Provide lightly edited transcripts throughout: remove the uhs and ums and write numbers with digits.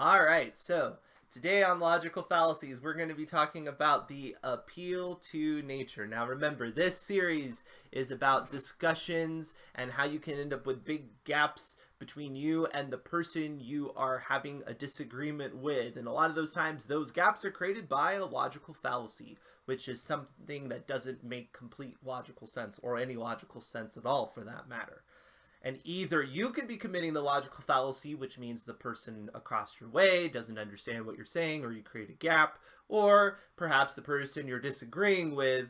All right, so today on Logical Fallacies, we're going to be talking about the appeal to nature. Now, remember, this series is about discussions and how you can end up with big gaps between you and the person you are having a disagreement with. And a lot of those times, those gaps are created by a logical fallacy, which is something that doesn't make complete logical sense or any logical sense at all for that matter. And either you could be committing the logical fallacy, which means the person across your way doesn't understand what you're saying, or you create a gap, or perhaps the person you're disagreeing with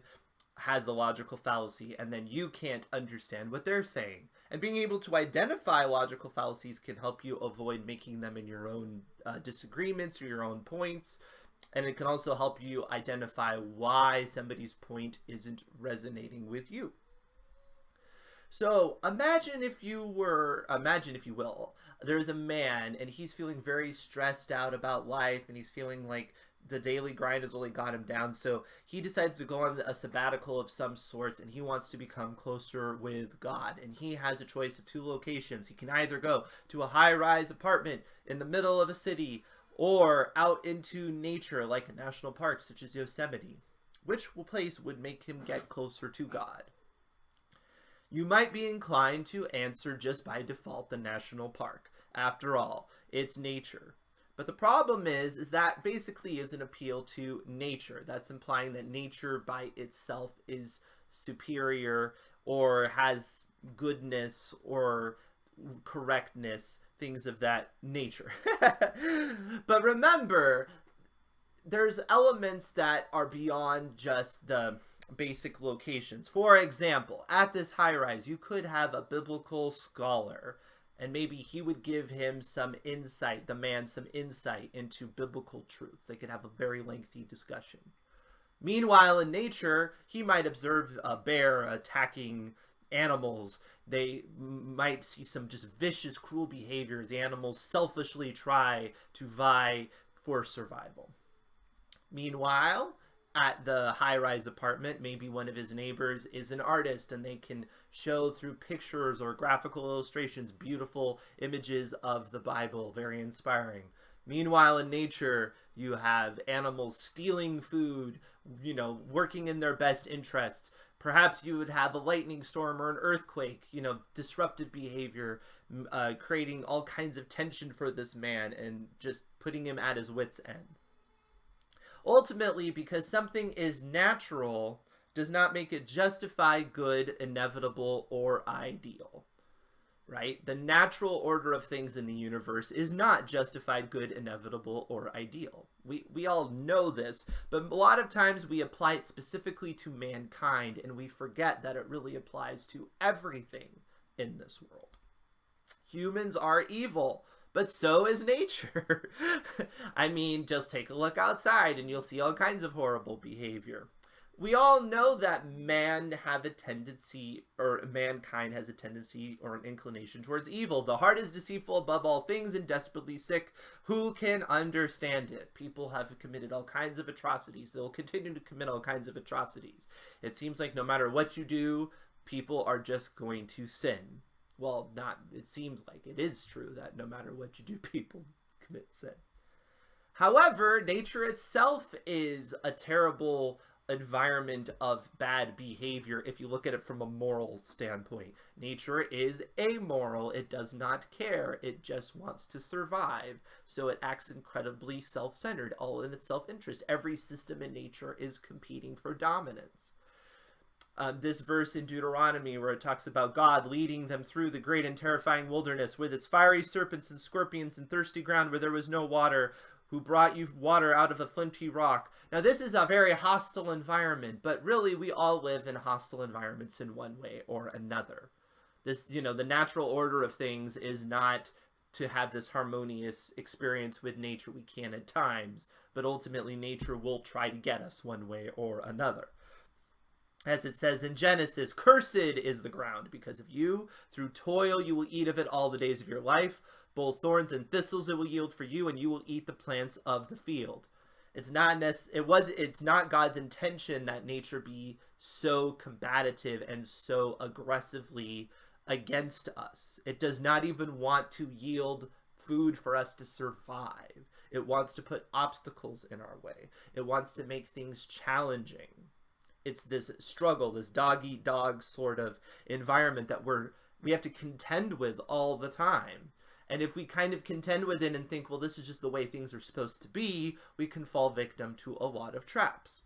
has the logical fallacy, and then you can't understand what they're saying. And being able to identify logical fallacies can help you avoid making them in your own disagreements or your own points. And it can also help you identify why somebody's point isn't resonating with you. So imagine if you will, there's a man and he's feeling very stressed out about life and he's feeling like the daily grind has really got him down. So he decides to go on a sabbatical of some sorts and he wants to become closer with God. And he has a choice of two locations. He can either go to a high-rise apartment in the middle of a city or out into nature like a national park such as Yosemite. Which place would make him get closer to God? You might be inclined to answer just by default the national park. After all, it's nature. But the problem is that basically is an appeal to nature. That's implying that nature by itself is superior or has goodness or correctness, things of that nature. But remember, there's elements that are beyond just the basic locations. For example, at this high rise, you could have a biblical scholar, and maybe he would give him some insight, the man some insight into biblical truths. They could have a very lengthy discussion. Meanwhile, in nature, he might observe a bear attacking animals. They might see some just vicious, cruel behaviors. The animals selfishly try to vie for survival. Meanwhile, at the high-rise apartment, maybe one of his neighbors is an artist and they can show through pictures or graphical illustrations beautiful images of the Bible, very inspiring. Meanwhile, in nature, you have animals stealing food, working in their best interests. Perhaps you would have a lightning storm or an earthquake, disruptive behavior, creating all kinds of tension for this man and just putting him at his wit's end. Ultimately, because something is natural does not make it justify good, inevitable, or ideal, right? The natural order of things in the universe is not justified, good, inevitable, or ideal. We all know this, but a lot of times we apply it specifically to mankind, and we forget that it really applies to everything in this world. Humans are evil. But so is nature. I mean, just take a look outside and you'll see all kinds of horrible behavior. We all know that mankind has a tendency or an inclination towards evil. The heart is deceitful above all things and desperately sick. Who can understand it? People have committed all kinds of atrocities. They'll continue to commit all kinds of atrocities. It seems like no matter what you do, people are just going to sin. Well, it seems like it is true that no matter what you do, people commit sin. However, nature itself is a terrible environment of bad behavior if you look at it from a moral standpoint. Nature is amoral. It does not care. It just wants to survive. So it acts incredibly self-centered, all in its self-interest. Every system in nature is competing for dominance. This verse in Deuteronomy where it talks about God leading them through the great and terrifying wilderness with its fiery serpents and scorpions and thirsty ground where there was no water, who brought you water out of a flinty rock. Now this is a very hostile environment, but really we all live in hostile environments in one way or another. This, the natural order of things is not to have this harmonious experience with nature. We can at times, but ultimately nature will try to get us one way or another. As it says in Genesis, cursed is the ground because of you. Through toil you will eat of it all the days of your life. Both thorns and thistles it will yield for you, and you will eat the plants of the field. It's not God's intention that nature be so combative and so aggressively against us. It does not even want to yield food for us to survive. It wants to put obstacles in our way. It wants to make things challenging. It's this struggle, this dog-eat-dog sort of environment that we have to contend with all the time. And if we kind of contend with it and think, well, this is just the way things are supposed to be, we can fall victim to a lot of traps.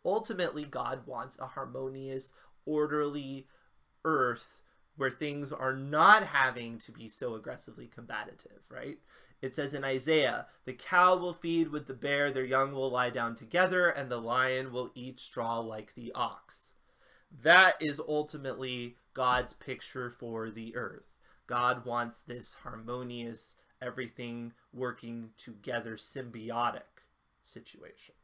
Ultimately, God wants a harmonious, orderly earth where things are not having to be so aggressively combative, right? It says in Isaiah, the cow will feed with the bear, their young will lie down together, and the lion will eat straw like the ox. That is ultimately God's picture for the earth. God wants this harmonious, everything working together, symbiotic situation.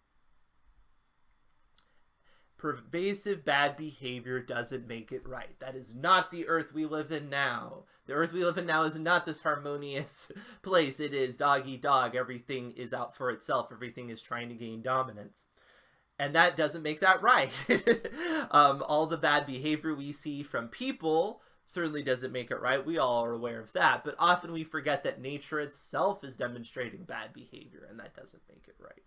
Pervasive bad behavior doesn't make it right. That is not the earth we live in now. The earth we live in now is not this harmonious place. It is dog eat dog. Everything is out for itself. Everything is trying to gain dominance. And that doesn't make that right. All the bad behavior we see from people certainly doesn't make it right. We all are aware of that. But often we forget that nature itself is demonstrating bad behavior, and that doesn't make it right.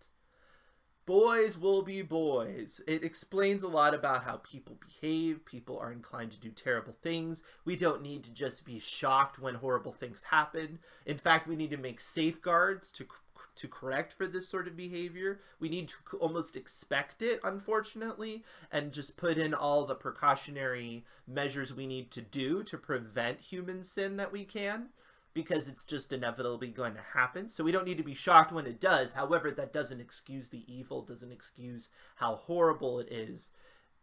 Boys will be boys. It explains a lot about how people behave. People are inclined to do terrible things. We don't need to just be shocked when horrible things happen. In fact, we need to make safeguards to correct for this sort of behavior. We need to almost expect it, unfortunately, and just put in all the precautionary measures we need to do to prevent human sin that we can, because it's just inevitably going to happen. So we don't need to be shocked when it does. However, that doesn't excuse the evil, doesn't excuse how horrible it is,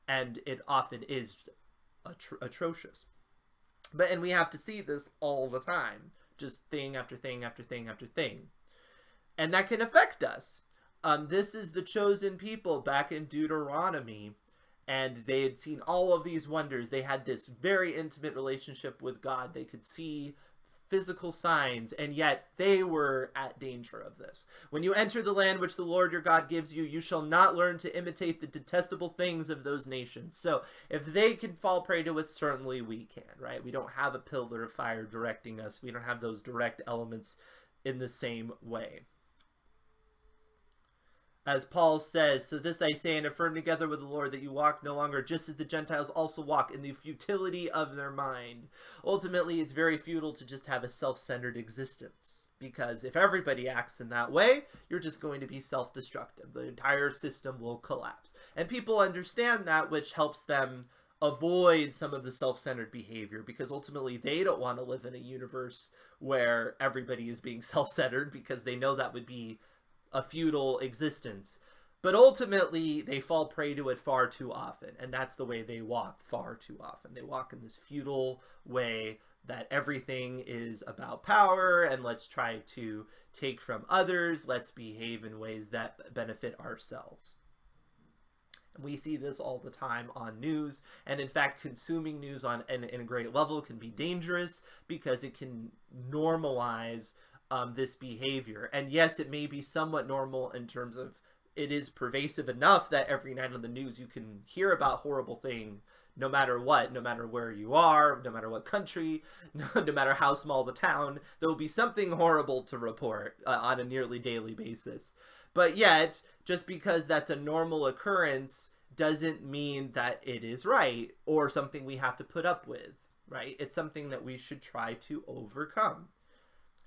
and it often is atrocious. And we have to see this all the time, just thing after thing after thing after thing. And that can affect us. This is the chosen people back in Deuteronomy, and they had seen all of these wonders. They had this very intimate relationship with God. They could see physical signs, and yet they were at danger of this. When you enter the land which the Lord your God gives you, you shall not learn to imitate the detestable things of those nations. So if they can fall prey to it, certainly we can, right? We don't have a pillar of fire directing us. We don't have those direct elements in the same way. As Paul says, so this I say and affirm together with the Lord, that you walk no longer just as the Gentiles also walk, in the futility of their mind. Ultimately, it's very futile to just have a self-centered existence, because if everybody acts in that way, you're just going to be self-destructive. The entire system will collapse. And people understand that, which helps them avoid some of the self-centered behavior, because ultimately they don't want to live in a universe where everybody is being self-centered, because they know that would be a futile existence. But ultimately, they fall prey to it far too often, and that's the way they walk far too often. They walk in this futile way that everything is about power, and let's try to take from others, let's behave in ways that benefit ourselves. We see this all the time on news, and in fact, consuming news in a great level can be dangerous, because it can normalize this behavior. And yes, it may be somewhat normal in terms of it is pervasive enough that every night on the news you can hear about horrible thing, no matter what, no matter where you are, no matter what country, no matter how small the town, there will be something horrible to report on a nearly daily basis. But yet, just because that's a normal occurrence doesn't mean that it is right or something we have to put up with, right? It's something that we should try to overcome.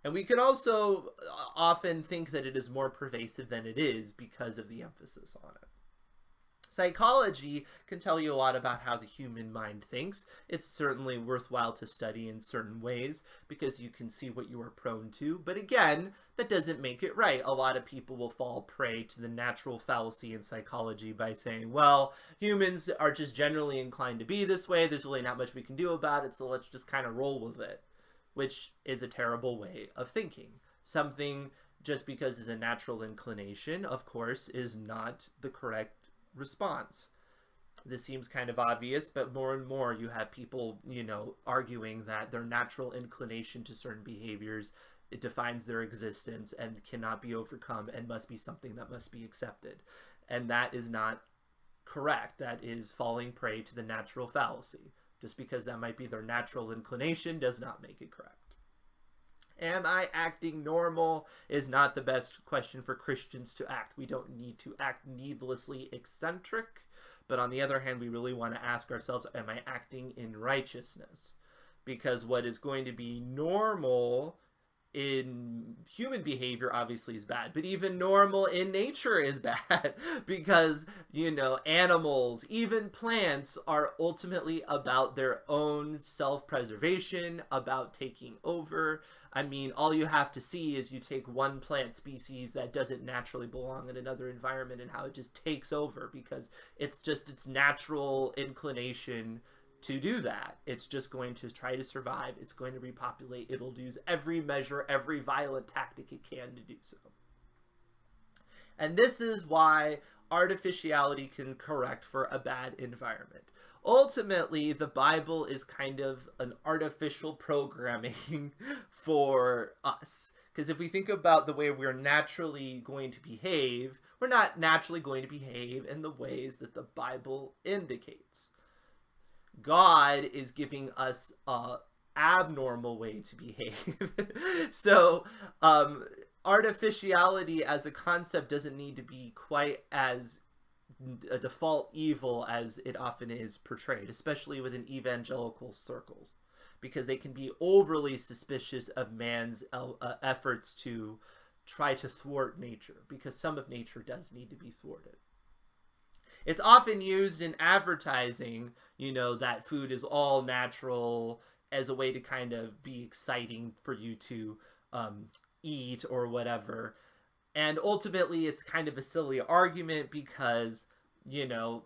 And we can also often think that it is more pervasive than it is because of the emphasis on it. Psychology can tell you a lot about how the human mind thinks. It's certainly worthwhile to study in certain ways because you can see what you are prone to. But again, that doesn't make it right. A lot of people will fall prey to the natural fallacy in psychology by saying, well, humans are just generally inclined to be this way. There's really not much we can do about it, so let's just kind of roll with it. Which is a terrible way of thinking. Something, just because it's a natural inclination, of course, is not the correct response. This seems kind of obvious, but more and more you have people, arguing that their natural inclination to certain behaviors, it defines their existence and cannot be overcome and must be something that must be accepted. And that is not correct. That is falling prey to the natural fallacy. Just because that might be their natural inclination does not make it correct. am I acting normal, is not the best question for Christians to act. We don't need to act needlessly eccentric, but on the other hand, we really want to ask ourselves, am I acting in righteousness? Because what is going to be normal in human behavior obviously is bad, but even normal in nature is bad because, you know, animals, even plants, are ultimately about their own self-preservation, about taking over. I mean, all you have to see is you take one plant species that doesn't naturally belong in another environment and how it just takes over because it's just its natural inclination to do that. It's just going to try to survive. It's going to repopulate. It'll use every measure, every violent tactic it can to do so. And this is why artificiality can correct for a bad environment. Ultimately, the Bible is kind of an artificial programming for us. Because if we think about the way we're naturally going to behave, we're not naturally going to behave in the ways that the Bible indicates. God is giving us a abnormal way to behave. So artificiality as a concept doesn't need to be quite as a default evil as it often is portrayed, especially within evangelical circles, because they can be overly suspicious of man's efforts to try to thwart nature, because some of nature does need to be thwarted. It's often used in advertising, you know, that food is all natural as a way to kind of be exciting for you to eat or whatever. And ultimately, it's kind of a silly argument because, you know,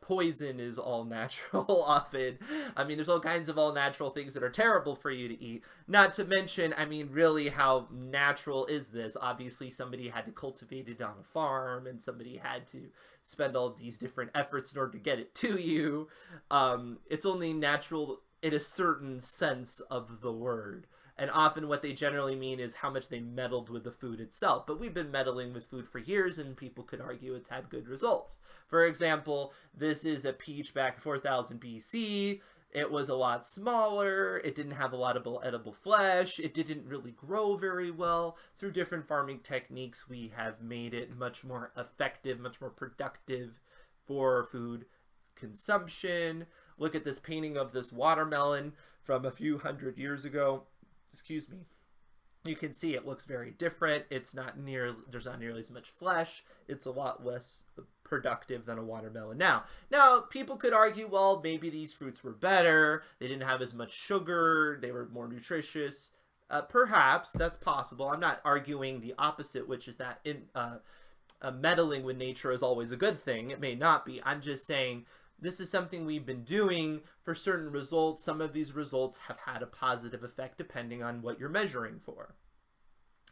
poison is all natural often. I mean, there's all kinds of all natural things that are terrible for you to eat. Not to mention, I mean, really, how natural is this? Obviously, somebody had to cultivate it on a farm, and somebody had to spend all these different efforts in order to get it to you. It's only natural in a certain sense of the word. And often what they generally mean is how much they meddled with the food itself. But we've been meddling with food for years, and people could argue it's had good results. For example, this is a peach back 4000 BC. It was a lot smaller. It didn't have a lot of edible flesh. It didn't really grow very well. Through different farming techniques, we have made it much more effective, much more productive for food consumption. Look at this painting of this watermelon from a few hundred years ago. Excuse me. You can see it looks very different. There's not nearly as much flesh. It's a lot less productive than a watermelon now. Now, people could argue, well, maybe these fruits were better. They didn't have as much sugar. They were more nutritious. Perhaps that's possible. I'm not arguing the opposite, which is that meddling with nature is always a good thing. It may not be. I'm just saying this is something we've been doing for certain results. Some of these results have had a positive effect depending on what you're measuring for.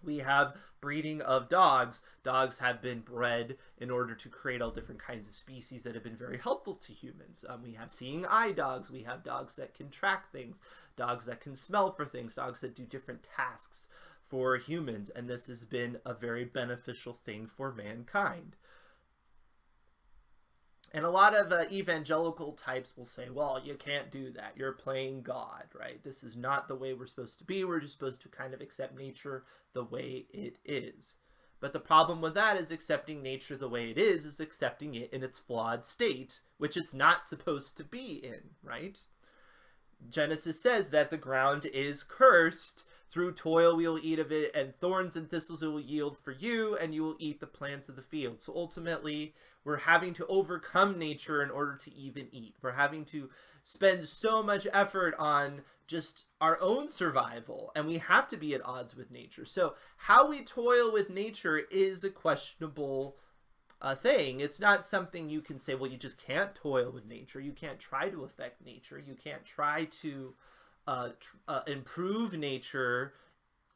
We have breeding of dogs. Dogs have been bred in order to create all different kinds of species that have been very helpful to humans. We have seeing eye dogs. We have dogs that can track things, dogs that can smell for things, dogs that do different tasks for humans. And this has been a very beneficial thing for mankind. And a lot of evangelical types will say, well, you can't do that. You're playing God, right? This is not the way we're supposed to be. We're just supposed to kind of accept nature the way it is. But the problem with that is accepting nature the way it is accepting it in its flawed state, which it's not supposed to be in, right? Genesis says that the ground is cursed. Through toil we will eat of it, and thorns and thistles it will yield for you, and you will eat the plants of the field. So ultimately, we're having to overcome nature in order to even eat. We're having to spend so much effort on just our own survival, and we have to be at odds with nature. So how we toil with nature is a questionable thing. It's not something you can say, well, you just can't toil with nature. You can't try to affect nature. You can't try to improve nature,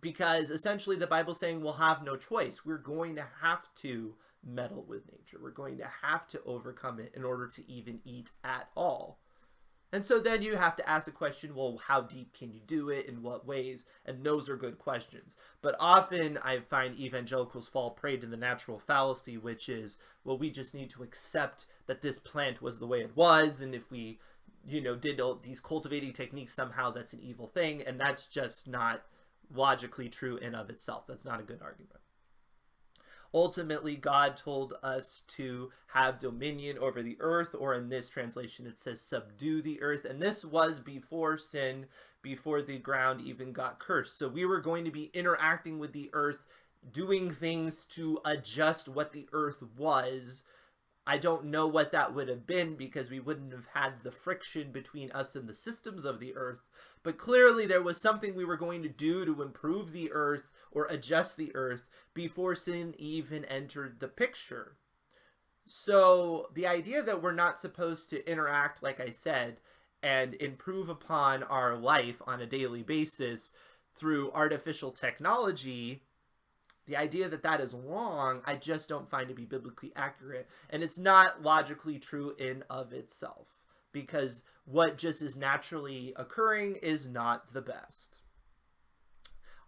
because essentially the Bible's saying we'll have no choice. We're going to have to meddle with nature. We're going to have to overcome it in order to even eat at all. And so then you have to ask the question, well, how deep can you do it? In what ways? And those are good questions. But often I find evangelicals fall prey to the natural fallacy, which is, well, we just need to accept that this plant was the way it was. And if we, you know, did all these cultivating techniques, somehow that's an evil thing. And that's just not logically true in of itself. That's not a good argument. Ultimately, God told us to have dominion over the earth, or in this translation, it says subdue the earth. And this was before sin, before the ground even got cursed. So we were going to be interacting with the earth, doing things to adjust what the earth was. I don't know what that would have been, because we wouldn't have had the friction between us and the systems of the earth. But clearly there was something we were going to do to improve the earth or adjust the earth before sin even entered the picture. So the idea that we're not supposed to interact, like I said, and improve upon our life on a daily basis through artificial technology, the idea that that is wrong, I just don't find to be biblically accurate. And it's not logically true in of itself, because what just is naturally occurring is not the best.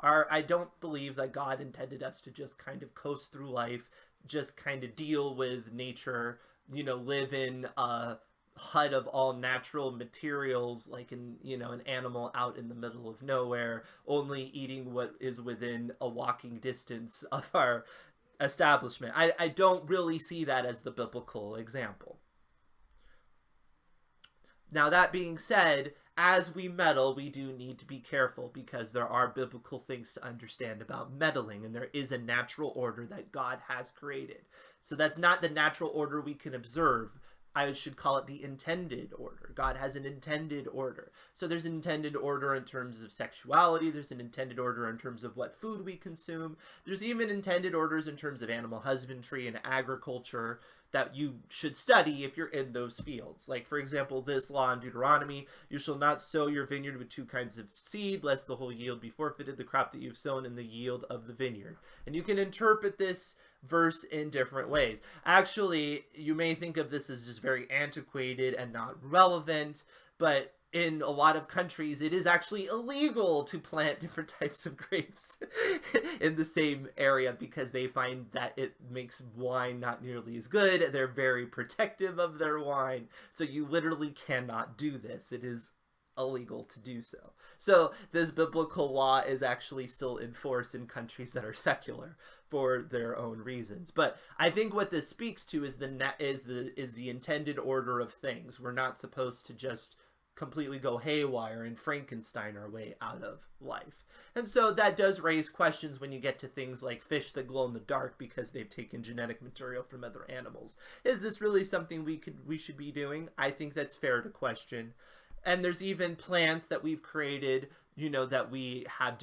I don't believe that God intended us to just kind of coast through life, just kind of deal with nature, live in a hut of all natural materials, like an animal out in the middle of nowhere, only eating what is within a walking distance of our establishment. I don't really see that as the biblical example. Now, that being said, as we meddle, we do need to be careful, because there are biblical things to understand about meddling, and there is a natural order that God has created. So that's not the natural order we can observe. I should call it the intended order. God has an intended order. So there's an intended order in terms of sexuality. There's an intended order in terms of what food we consume. There's even intended orders in terms of animal husbandry and agriculture that you should study if you're in those fields. Like, for example, this law in Deuteronomy: you shall not sow your vineyard with two kinds of seed, lest the whole yield be forfeited, the crop that you've sown and the yield of the vineyard. And you can interpret this verse in different ways. Actually, you may think of this as just very antiquated and not relevant, but in a lot of countries, it is actually illegal to plant different types of grapes in the same area, because they find that it makes wine not nearly as good. They're very protective of their wine. So you literally cannot do this. It is illegal to do so. So this biblical law is actually still in force in countries that are secular for their own reasons. But I think what this speaks to is the intended order of things. We're not supposed to just completely go haywire and Frankenstein our way out of life. And so that does raise questions when you get to things like fish that glow in the dark because they've taken genetic material from other animals. Is this really something we should be doing? I think that's fair to question. And there's even plants that we've created, that we have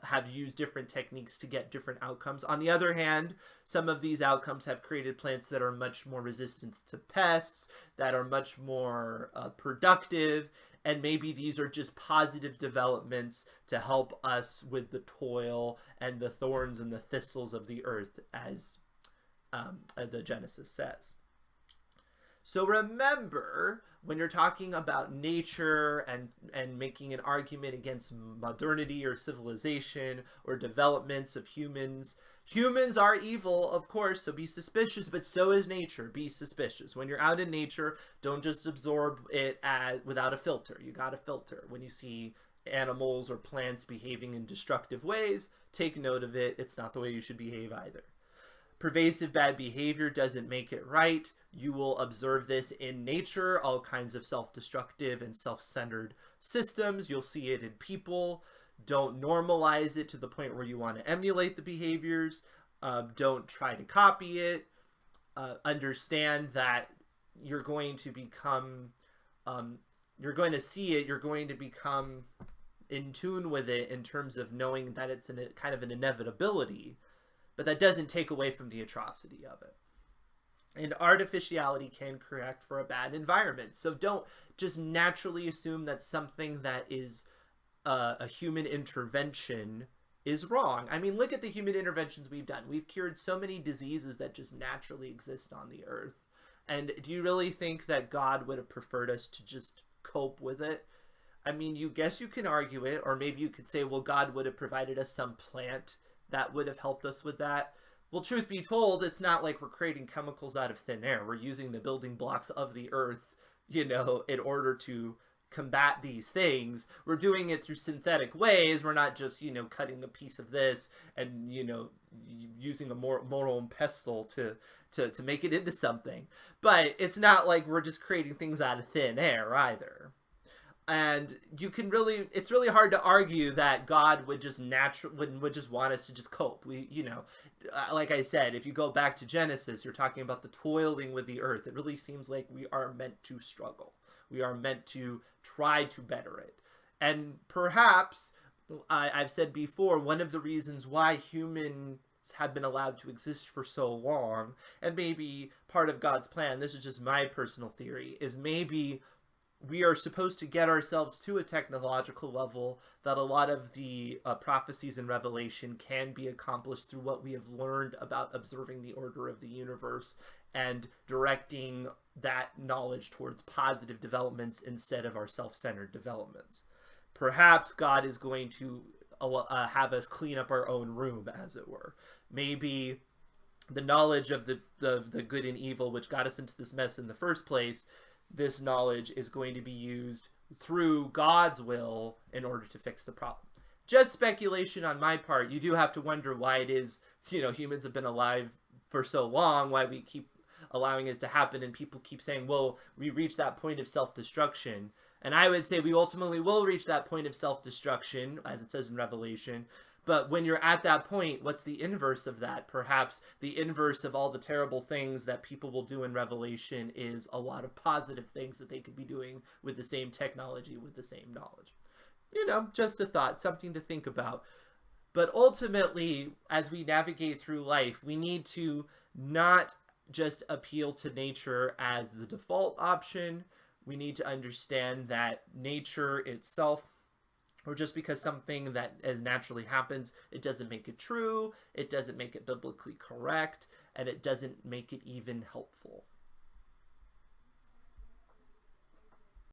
have used different techniques to get different outcomes. On the other hand, some of these outcomes have created plants that are much more resistant to pests, that are much more productive, and maybe these are just positive developments to help us with the toil and the thorns and the thistles of the earth, as the Genesis says. So remember, when you're talking about nature and making an argument against modernity or civilization or developments of humans are evil, of course, so be suspicious, but so is nature. Be suspicious. When you're out in nature, don't just absorb it without a filter. You got to filter. When you see animals or plants behaving in destructive ways, take note of it. It's not the way you should behave either. Pervasive bad behavior doesn't make it right. You will observe this in nature, all kinds of self-destructive and self-centered systems. You'll see it in people. Don't normalize it to the point where you want to emulate the behaviors. Don't try to copy it. Understand that you're going to become, you're going to see it, you're going to become in tune with it in terms of knowing that it's kind of an inevitability. But that doesn't take away from the atrocity of it. And artificiality can correct for a bad environment. So don't just naturally assume that something that is a human intervention is wrong. I mean, look at the human interventions we've done. We've cured so many diseases that just naturally exist on the earth. And do you really think that God would have preferred us to just cope with it? I mean, you can argue it, or maybe you could say, well, God would have provided us some plant that would have helped us with that. Well, truth be told, it's not like we're creating chemicals out of thin air. We're using the building blocks of the earth, in order to combat these things. We're doing it through synthetic ways. We're not just, cutting a piece of this and, using a mortal pestle to make it into something. But it's not like we're just creating things out of thin air either. And it's really hard to argue that God would just would just want us to just cope. Like I said, if you go back to Genesis, you're talking about the toiling with the earth. It really seems like we are meant to struggle. We are meant to try to better it. And perhaps, I've said before, one of the reasons why humans have been allowed to exist for so long, and maybe part of God's plan, this is just my personal theory, is maybe we are supposed to get ourselves to a technological level that a lot of the prophecies in Revelation can be accomplished through what we have learned about observing the order of the universe and directing that knowledge towards positive developments instead of our self-centered developments. Perhaps God is going to have us clean up our own room, as it were. Maybe the knowledge of the good and evil, which got us into this mess in the first place, this knowledge is going to be used through God's will in order to fix the problem. Just speculation on my part. You do have to wonder why it is, humans have been alive for so long, why we keep allowing it to happen, and people keep saying, well, we reached that point of self-destruction. And I would say we ultimately will reach that point of self-destruction, as it says in Revelation. But when you're at that point, what's the inverse of that? Perhaps the inverse of all the terrible things that people will do in Revelation is a lot of positive things that they could be doing with the same technology, with the same knowledge. Just a thought, something to think about. But ultimately, as we navigate through life, we need to not just appeal to nature as the default option. We need to understand that nature itself, or just because something that as naturally happens, it doesn't make it true, it doesn't make it biblically correct, and it doesn't make it even helpful.